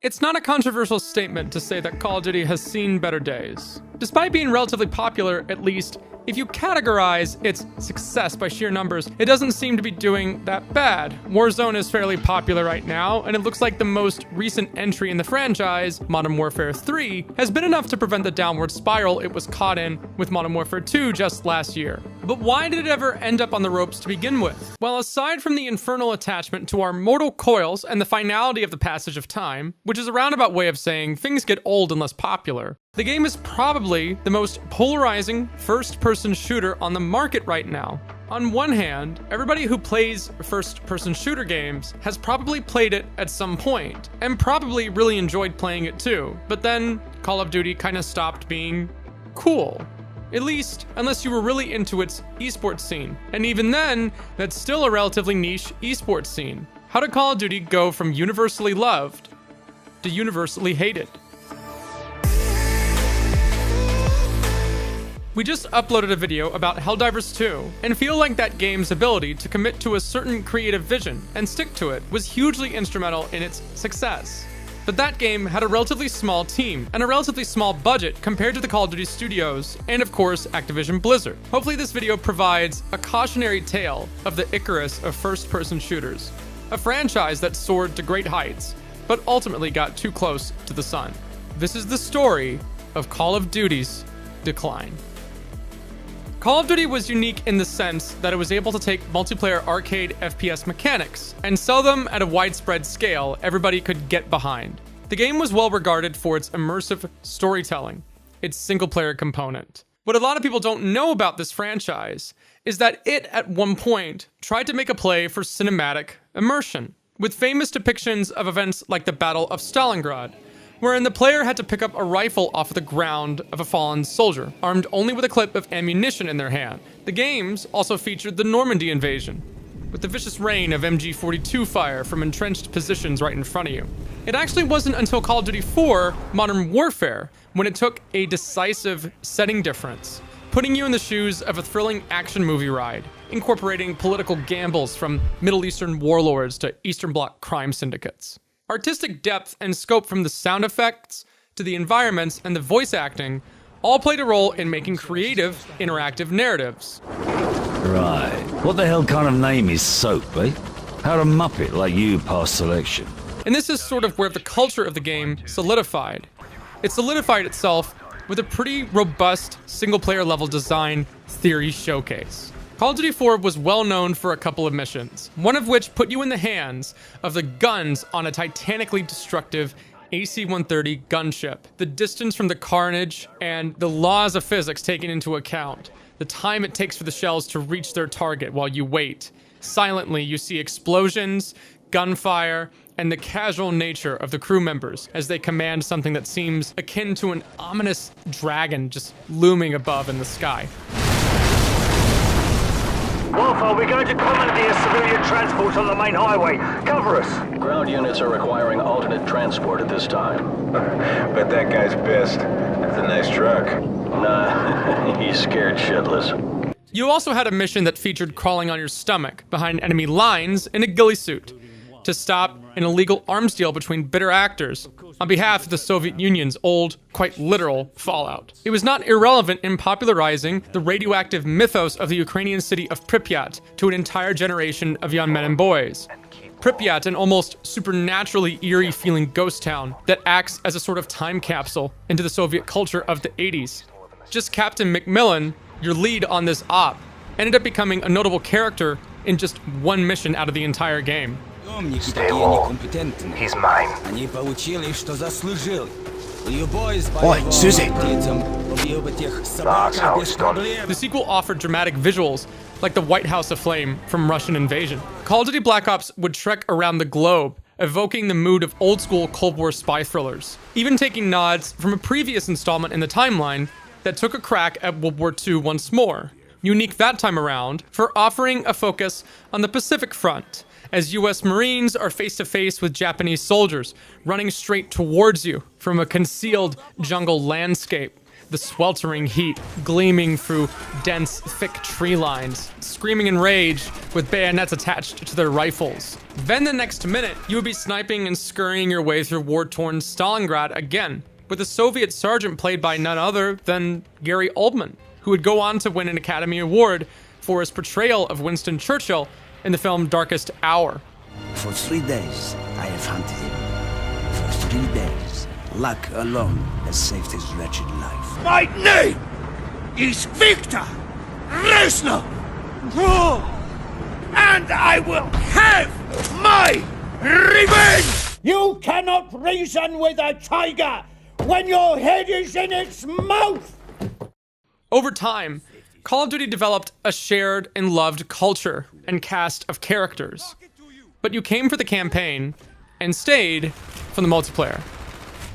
It's not a controversial statement to say that Call of Duty has seen better days. Despite being relatively popular, at least, if you categorize its success by sheer numbers, it doesn't seem to be doing that bad. Warzone is fairly popular right now, and it looks like the most recent entry in the franchise, Modern Warfare 3, has been enough to prevent the downward spiral it was caught in with Modern Warfare 2 just last year. But why did it ever end up on the ropes to begin with? Well, aside from the infernal attachment to our mortal coils and the finality of the passage of time, which is a roundabout way of saying things get old and less popular, the game is probably the most polarizing first-person shooter on the market right now. On one hand, everybody who plays first-person shooter games has probably played it at some point, and probably really enjoyed playing it too, but then Call of Duty kind of stopped being cool. At least, unless you were really into its esports scene. And even then, that's still a relatively niche esports scene. How did Call of Duty go from universally loved to universally hated? We just uploaded a video about Helldivers 2, and feel like that game's ability to commit to a certain creative vision and stick to it was hugely instrumental in its success. But that game had a relatively small team and a relatively small budget compared to the Call of Duty studios and, of course, Activision Blizzard. Hopefully this video provides a cautionary tale of the Icarus of first-person shooters, a franchise that soared to great heights, but ultimately got too close to the sun. This is the story of Call of Duty's decline. Call of Duty was unique in the sense that it was able to take multiplayer arcade FPS mechanics and sell them at a widespread scale everybody could get behind. The game was well regarded for its immersive storytelling, its single-player component. What a lot of people don't know about this franchise is that it, at one point, tried to make a play for cinematic immersion, with famous depictions of events like the Battle of Stalingrad, wherein the player had to pick up a rifle off of the ground of a fallen soldier, armed only with a clip of ammunition in their hand. The games also featured the Normandy invasion, with the vicious rain of MG42 fire from entrenched positions right in front of you. It actually wasn't until Call of Duty 4 Modern Warfare when it took a decisive setting difference, putting you in the shoes of a thrilling action movie ride, incorporating political gambles from Middle Eastern warlords to Eastern Bloc crime syndicates. Artistic depth and scope from the sound effects to the environments and the voice acting all played a role in making creative, interactive narratives. Right. What the hell kind of name is Soap, eh? How'd a muppet like you pass selection? And this is sort of where the culture of the game solidified. It solidified itself with a pretty robust single-player level design theory showcase. Call of Duty 4 was well known for a couple of missions, one of which put you in the hands of the guns on a titanically destructive AC-130 gunship. The distance from the carnage and the laws of physics taken into account, the time it takes for the shells to reach their target while you wait. Silently, you see explosions, gunfire, and the casual nature of the crew members as they command something that seems akin to an ominous dragon just looming above in the sky. Wifeu, we're going to commandeer civilian transport on the main highway. Cover us. Ground units are requiring alternate transport at this time. Bet that guy's pissed. That's a nice truck. Nah, he's scared shitless. You also had a mission that featured crawling on your stomach behind enemy lines in a ghillie suit to stop an illegal arms deal between bitter actors on behalf of the Soviet Union's old, quite literal, fallout. It was not irrelevant in popularizing the radioactive mythos of the Ukrainian city of Pripyat to an entire generation of young men and boys. Pripyat, an almost supernaturally eerie-feeling ghost town that acts as a sort of time capsule into the Soviet culture of the 80s. Just Captain Macmillan, your lead on this op, ended up becoming a notable character in just one mission out of the entire game. Stay low. He's mine. Oi, Susie! That's how it's done. The sequel offered dramatic visuals like the White House aflame from Russian invasion. Call of Duty Black Ops would trek around the globe, evoking the mood of old-school Cold War spy thrillers, even taking nods from a previous installment in the timeline that took a crack at World War II once more. Unique that time around for offering a focus on the Pacific Front, as US Marines are face-to-face with Japanese soldiers running straight towards you from a concealed jungle landscape. the sweltering heat gleaming through dense, thick tree lines, screaming in rage with bayonets attached to their rifles. Then the next minute, you would be sniping and scurrying your way through war-torn Stalingrad again, with a Soviet sergeant played by none other than Gary Oldman, who would go on to win an Academy Award for his portrayal of Winston Churchill in the film Darkest Hour. For 3 days, I have hunted him. For 3 days, luck alone has saved his wretched life. My name is Victor Reznor. And I will have my revenge! You cannot reason with a tiger when your head is in its mouth! Over time, Call of Duty developed a shared and loved culture and cast of characters. But you came for the campaign and stayed for the multiplayer.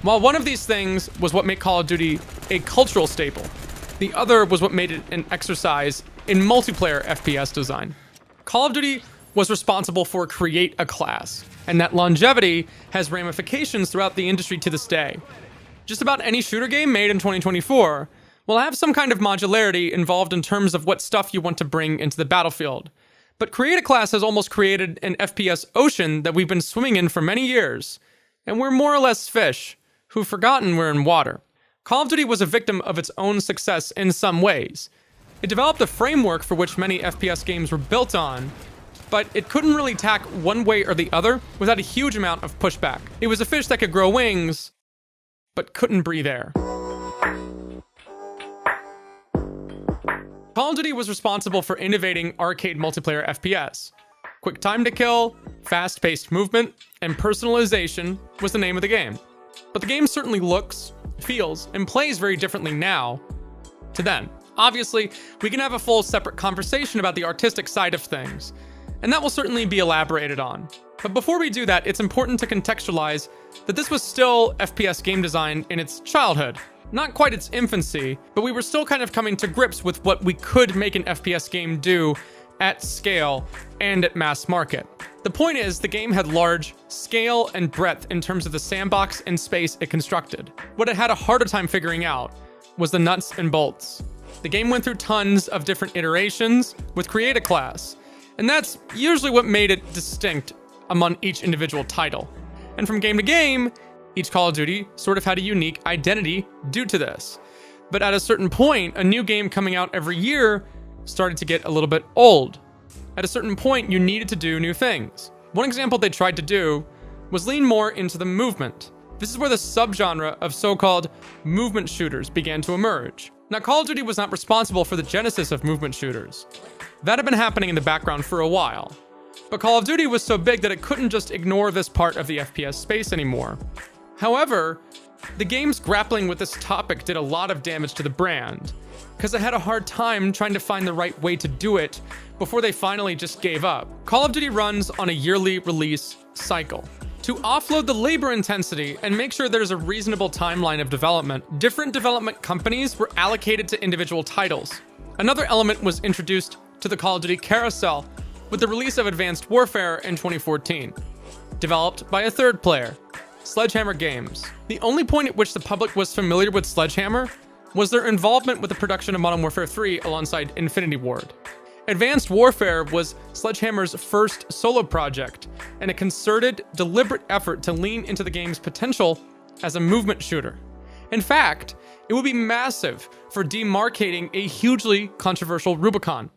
While one of these things was what made Call of Duty a cultural staple, the other was what made it an exercise in multiplayer FPS design. Call of Duty was responsible for create a class, and that longevity has ramifications throughout the industry to this day. Just about any shooter game made in 2024 will have some kind of modularity involved in terms of what stuff you want to bring into the battlefield. But Create a Class has almost created an FPS ocean that we've been swimming in for many years, and we're more or less fish who've forgotten we're in water. Call of Duty was a victim of its own success in some ways. It developed a framework for which many FPS games were built on, but it couldn't really tack one way or the other without a huge amount of pushback. It was a fish that could grow wings, but couldn't breathe air. Call of Duty was responsible for innovating arcade multiplayer FPS. Quick time to kill, fast-paced movement, and personalization was the name of the game. But the game certainly looks, feels, and plays very differently now to then. Obviously, we can have a full separate conversation about the artistic side of things, and that will certainly be elaborated on. But before we do that, it's important to contextualize that this was still FPS game design in its childhood. Not quite its infancy, but we were still kind of coming to grips with what we could make an FPS game do at scale and at mass market. The point is, the game had large scale and breadth in terms of the sandbox and space it constructed. What it had a harder time figuring out was the nuts and bolts. The game went through tons of different iterations with Create a Class, and that's usually what made it distinct among each individual title. And from game to game, each Call of Duty sort of had a unique identity due to this. But at a certain point, a new game coming out every year started to get a little bit old. At a certain point, you needed to do new things. One example they tried to do was lean more into the movement. This is where the subgenre of so-called movement shooters began to emerge. Now, Call of Duty was not responsible for the genesis of movement shooters. That had been happening in the background for a while. But Call of Duty was so big that it couldn't just ignore this part of the FPS space anymore. However, the games grappling with this topic did a lot of damage to the brand, because it had a hard time trying to find the right way to do it before they finally just gave up. Call of Duty runs on a yearly release cycle. To offload the labor intensity and make sure there's a reasonable timeline of development, different development companies were allocated to individual titles. Another element was introduced to the Call of Duty carousel with the release of Advanced Warfare in 2014, developed by a third player, Sledgehammer Games. The only point at which the public was familiar with Sledgehammer was their involvement with the production of Modern Warfare 3 alongside Infinity Ward. Advanced Warfare was Sledgehammer's first solo project, and a concerted, deliberate effort to lean into the game's potential as a movement shooter. In fact, it would be massive for demarcating a hugely controversial Rubicon.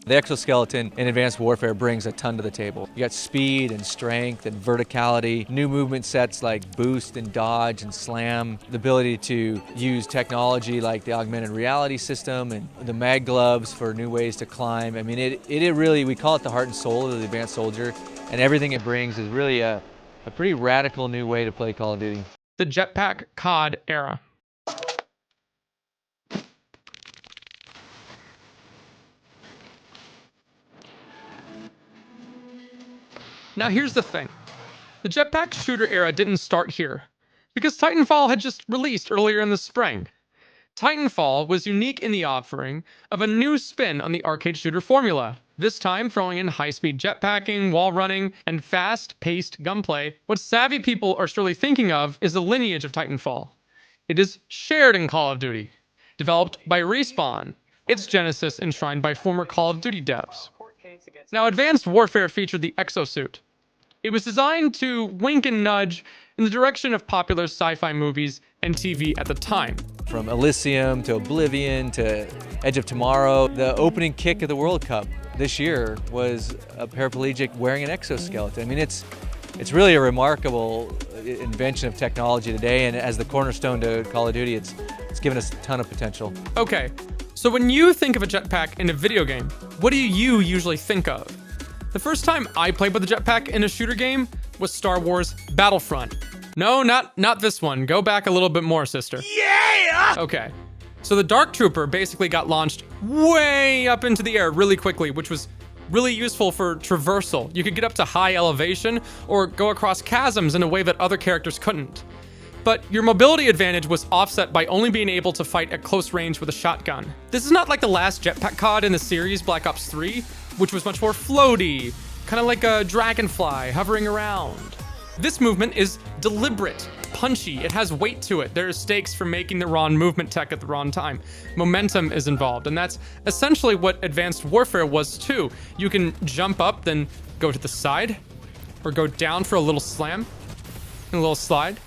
The exoskeleton in Advanced Warfare brings a ton to the table. You got speed and strength and verticality, new movement sets like boost and dodge and slam, the ability to use technology like the augmented reality system and the mag gloves for new ways to climb. I mean, it really, we call it the heart and soul of the advanced soldier, and everything it brings is really a pretty radical new way to play Call of Duty. The Jetpack COD era. Now here's the thing. The jetpack shooter era didn't start here, because Titanfall had just released earlier in the spring. Titanfall was unique in the offering of a new spin on the arcade shooter formula. this time throwing in high-speed jetpacking, wall running, and fast-paced gunplay. What savvy people are surely thinking of is the lineage of Titanfall. It is shared in Call of Duty, developed by Respawn, its genesis enshrined by former Call of Duty devs. Now, Advanced Warfare featured the exosuit. It was designed to wink and nudge in the direction of popular sci-fi movies and TV at the time. From Elysium to Oblivion to Edge of Tomorrow, the opening kick of the World Cup this year was a paraplegic wearing an exoskeleton. I mean, it's really a remarkable invention of technology today, and as the cornerstone to Call of Duty, it's given us a ton of potential. Okay, so when you think of a jetpack in a video game, what do you usually think of? The first time I played with a jetpack in a shooter game was Star Wars Battlefront. No, not this one. Go back a little bit more, sister. Yeah! Okay. So the Dark Trooper basically got launched way up into the air really quickly, which was really useful for traversal. You could get up to high elevation or go across chasms in a way that other characters couldn't. But your mobility advantage was offset by only being able to fight at close range with a shotgun. This is not like the last jetpack COD in the series, Black Ops 3, which was much more floaty, kind of like a dragonfly hovering around. This movement is deliberate, punchy, it has weight to it. There are stakes for making the wrong movement tech at the wrong time. Momentum is involved, and that's essentially what Advanced Warfare was too. You can jump up, then go to the side, or go down for a little slam, and a little slide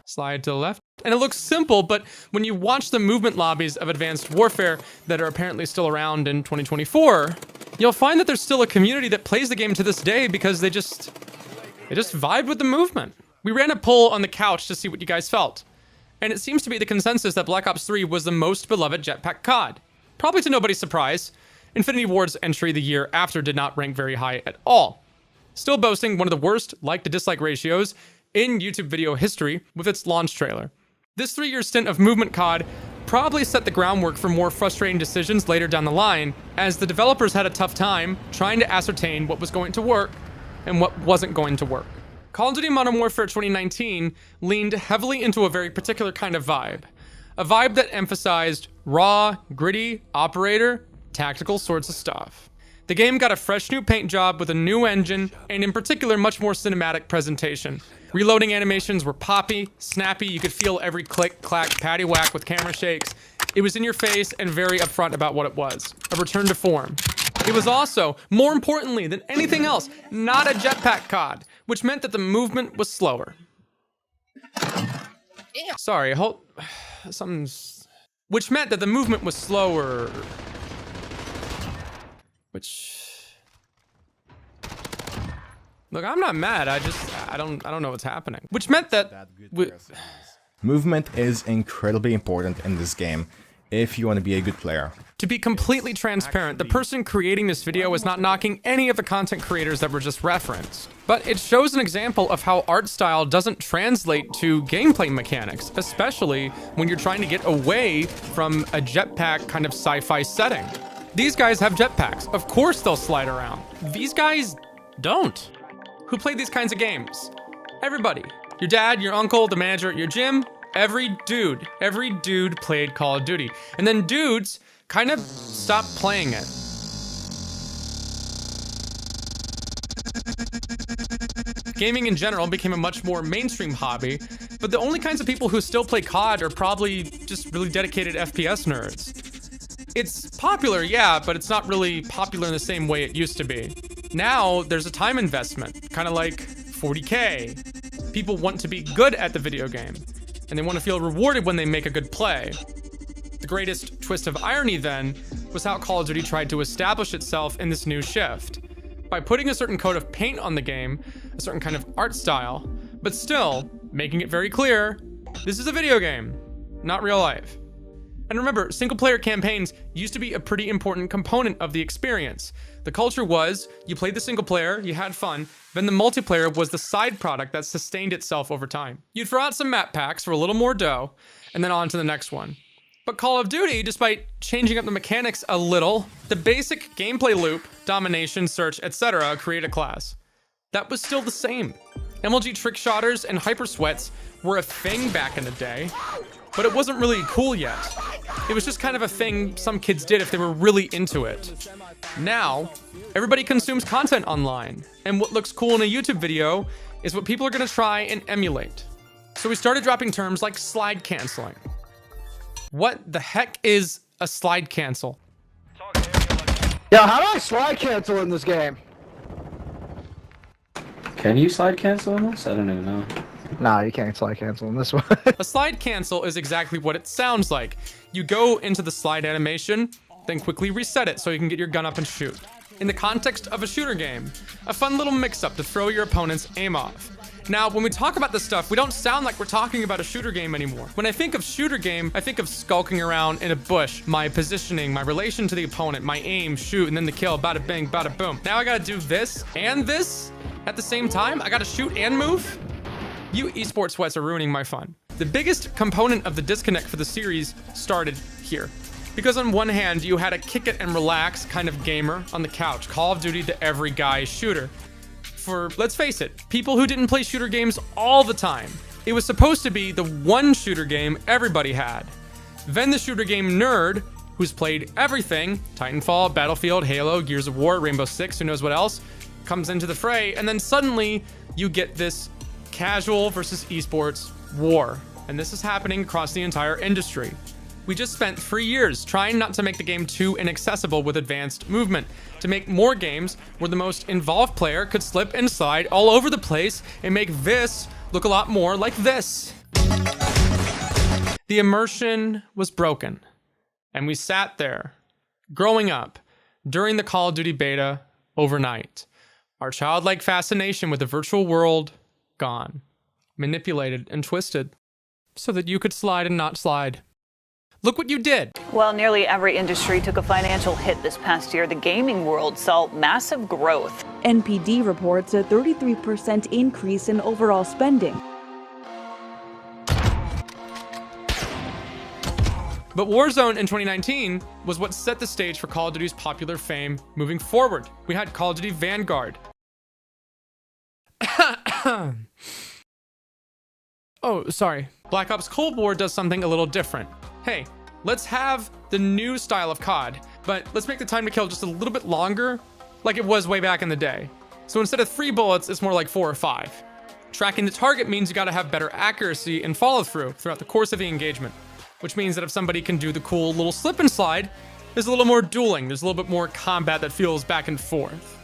to the left. And it looks simple, but when you watch the movement lobbies of Advanced Warfare that are apparently still around in 2024, you'll find that there's still a community that plays the game to this day because they just vibe with the movement. We ran a poll on the couch to see what you guys felt, and it seems to be the consensus that Black Ops 3 was the most beloved jetpack COD. Probably to nobody's surprise, Infinity Ward's entry the year after did not rank very high at all. Still boasting one of the worst like-to-dislike ratios in YouTube video history with its launch trailer. This 3-year stint of movement COD probably set the groundwork for more frustrating decisions later down the line, as the developers had a tough time trying to ascertain what was going to work and what wasn't going to work. Call of Duty Modern Warfare 2019 leaned heavily into a very particular kind of vibe. A vibe that emphasized raw, gritty, operator, tactical sorts of stuff. The game got a fresh new paint job with a new engine, and in particular, much more cinematic presentation. Reloading animations were poppy, snappy, you could feel every click, clack, patty whack with camera shakes. It was in your face and very upfront about what it was. A return to form. It was also, more importantly than anything else, not a jetpack COD, which meant that the movement was slower. Sorry, which meant that the movement was slower. Look, I'm not mad. I don't know what's happening. Which meant that movement is incredibly important in this game if you want to be a good player. To be completely transparent, the person creating this video is not knocking any of the content creators that were just referenced. But it shows an example of how art style doesn't translate to gameplay mechanics, especially when you're trying to get away from a jetpack kind of sci-fi setting. These guys have jetpacks. Of course they'll slide around. These guys don't. Who played these kinds of games? Everybody. Your dad, your uncle, the manager at your gym, every dude played Call of Duty. And then dudes kind of stopped playing it. Gaming in general became a much more mainstream hobby, but the only kinds of people who still play COD are probably just really dedicated FPS nerds. It's popular, yeah, but it's not really popular in the same way it used to be. Now, there's a time investment, kind of like 40K. People want to be good at the video game, and they want to feel rewarded when they make a good play. The greatest twist of irony, then, was how Call of Duty tried to establish itself in this new shift. By putting a certain coat of paint on the game, a certain kind of art style, but still making it very clear, this is a video game, not real life. And remember, single-player campaigns used to be a pretty important component of the experience. The culture was, you played the single player, you had fun, then the multiplayer was the side product that sustained itself over time. You'd throw out some map packs for a little more dough, and then on to the next one. But Call of Duty, despite changing up the mechanics a little, the basic gameplay loop, domination, search, etc., create a class. That was still the same. MLG trick shotters and hyper sweats were a thing back in the day. but it wasn't really cool yet. It was just kind of a thing some kids did if they were really into it. Now, everybody consumes content online, and what looks cool in a YouTube video is what people are gonna try and emulate. So we started dropping terms like slide canceling. What the heck is a slide cancel? Yo, how do I slide cancel in this game? Can you slide cancel in this? I don't even know. Nah, you can't slide cancel in this one. A slide cancel is exactly what it sounds like. You go into the slide animation, then quickly reset it so you can get your gun up and shoot. In the context of a shooter game, a fun little mix-up to throw your opponent's aim off. Now, when we talk about this stuff, we don't sound like we're talking about a shooter game anymore. When I think of shooter game, I think of skulking around in a bush, my positioning, my relation to the opponent, my aim, shoot, and then the kill, bada bing, bada boom. Now I gotta do this and this at the same time? I gotta shoot and move? You esports sweats are ruining my fun. The biggest component of the disconnect for the series started here. Because on one hand, you had a kick it and relax kind of gamer on the couch, Call of Duty to every guy's shooter. For, let's face it, people who didn't play shooter games all the time. It was supposed to be the one shooter game everybody had. Then the shooter game nerd, who's played everything, Titanfall, Battlefield, Halo, Gears of War, Rainbow Six, who knows what else, comes into the fray, and then suddenly you get this casual versus esports war. And this is happening across the entire industry. We just spent 3 years trying not to make the game too inaccessible with advanced movement, to make more games where the most involved player could slip and slide all over the place and make this look a lot more like this. The immersion was broken, and we sat there, growing up, during the Call of Duty beta overnight. Our childlike fascination with the virtual world, gone. Manipulated and twisted, so that you could slide and not slide. Look what you did. Well, nearly every industry took a financial hit this past year. The gaming world saw massive growth. NPD reports a 33% increase in overall spending. But Warzone in 2019 was what set the stage for Call of Duty's popular fame moving forward. We had Call of Duty Vanguard. Oh, sorry. Black Ops Cold War does something a little different. Hey, let's have the new style of COD, but let's make the time to kill just a little bit longer, like it was way back in the day. So instead of 3 bullets, it's more like 4 or 5. Tracking the target means you gotta have better accuracy and follow through throughout the course of the engagement, which means that if somebody can do the cool little slip and slide, there's a little more dueling, there's a little bit more combat that feels back and forth.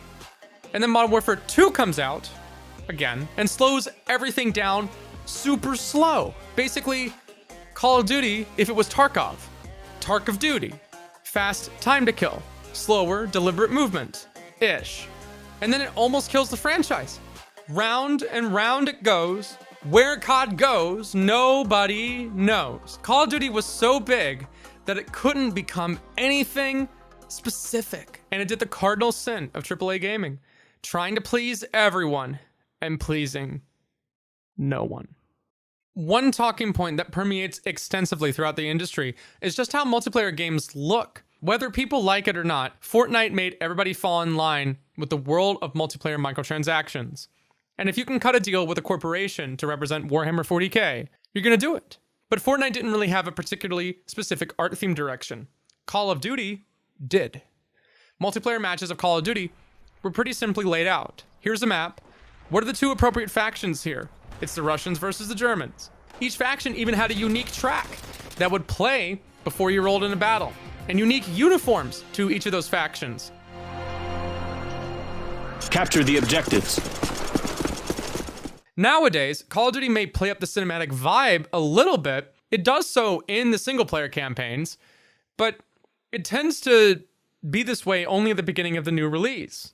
And then Modern Warfare 2 comes out, again, and slows everything down super slow. Basically, Call of Duty if it was Tarkov. Tark of Duty. Fast time to kill. Slower, deliberate movement. Ish. And then it almost kills the franchise. Round and round it goes. Where COD goes, nobody knows. Call of Duty was so big that it couldn't become anything specific. And it did the cardinal sin of AAA gaming. Trying to please everyone and pleasing no one. One talking point that permeates extensively throughout the industry is just how multiplayer games look. Whether people like it or not, Fortnite made everybody fall in line with the world of multiplayer microtransactions. And if you can cut a deal with a corporation to represent Warhammer 40k, you're gonna do it. But Fortnite didn't really have a particularly specific art theme direction. Call of Duty did. Multiplayer matches of Call of Duty were pretty simply laid out. Here's a map. What are the 2 appropriate factions here? It's the Russians versus the Germans. Each faction even had a unique track that would play before you rolled into battle, and unique uniforms to each of those factions. Capture the objectives. Nowadays, Call of Duty may play up the cinematic vibe a little bit. It does so in the single-player campaigns, but it tends to be this way only at the beginning of the new release.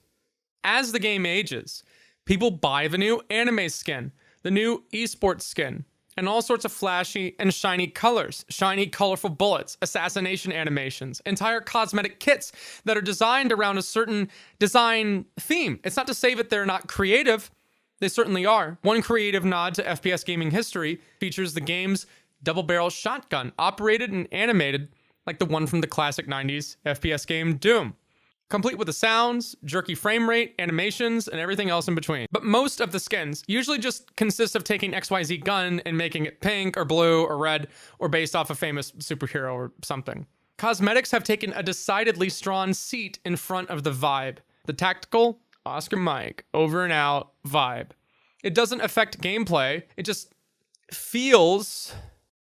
As the game ages, people buy the new anime skin, the new esports skin, and all sorts of flashy and shiny colors, shiny colorful bullets, assassination animations, entire cosmetic kits that are designed around a certain design theme. It's not to say that they're not creative. They certainly are. One creative nod to FPS gaming history features the game's double-barrel shotgun, operated and animated like the one from the classic 90s FPS game Doom. complete with the sounds, jerky frame rate, animations, and everything else in between. But most of the skins usually just consist of taking XYZ gun and making it pink or blue or red or based off a famous superhero or something. Cosmetics have taken a decidedly strong seat in front of the vibe. The tactical, Oscar Mike, over and out vibe. It doesn't affect gameplay, it just feels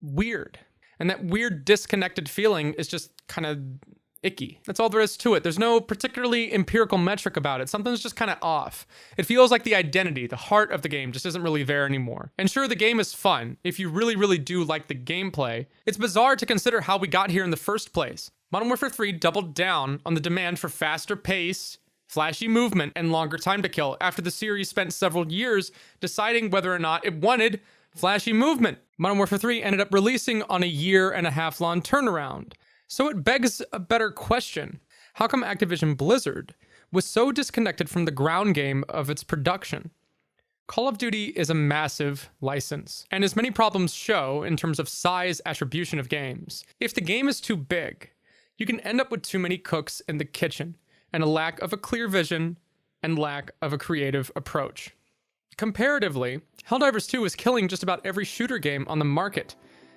weird. And that weird disconnected feeling is just kind of icky. That's all there is to it. There's no particularly empirical metric about it. Something's just kind of off. It feels like the identity, the heart of the game just isn't really there anymore. And sure, the game is fun if you really, really do like the gameplay. It's bizarre to consider how we got here in the first place. Modern Warfare 3 doubled down on the demand for faster pace, flashy movement, and longer time to kill after the series spent several years deciding whether or not it wanted flashy movement. Modern Warfare 3 ended up releasing on a 1.5 year long turnaround. So it begs a better question. How come Activision Blizzard was so disconnected from the ground game of its production? Call of Duty is a massive license, and as many problems show in terms of size attribution of games, if the game is too big, you can end up with too many cooks in the kitchen, and a lack of a clear vision, and lack of a creative approach. Comparatively, Helldivers 2 is killing just about every shooter game on the market,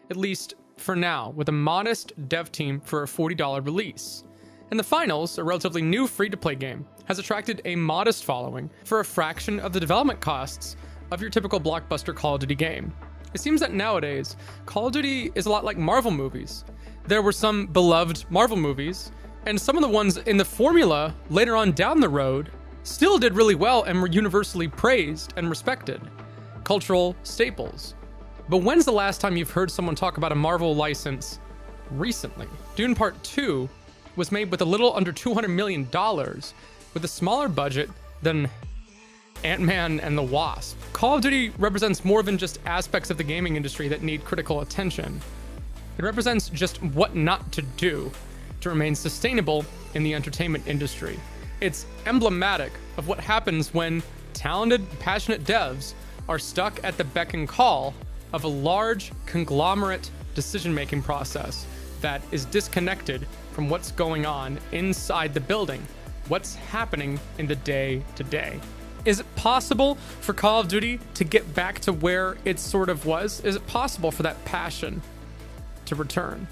at least for now, with a modest dev team for a $40 release. And the Finals, a relatively new free-to-play game, has attracted a modest following for a fraction of the development costs of your typical blockbuster Call of Duty game. It seems that nowadays, Call of Duty is a lot like Marvel movies. There were some beloved Marvel movies, and some of the ones in the formula later on down the road still did really well and were universally praised and respected. Cultural staples. But when's the last time you've heard someone talk about a Marvel license recently? Dune Part 2 was made with a little under $200 million, with a smaller budget than Ant-Man and the Wasp. Call of Duty represents more than just aspects of the gaming industry that need critical attention. It represents just what not to do to remain sustainable in the entertainment industry. It's emblematic of what happens when talented, passionate devs are stuck at the beck and call of a large conglomerate decision-making process that is disconnected from what's going on inside the building, what's happening in the day-to-day. Is it possible for Call of Duty to get back to where it sort of was? Is it possible for that passion to return?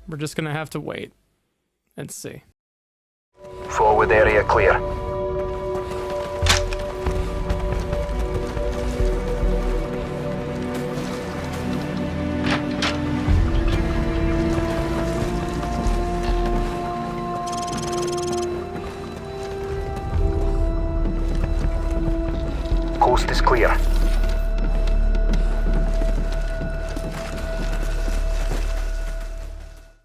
We're just gonna have to wait and see. Forward area clear. Coast is clear.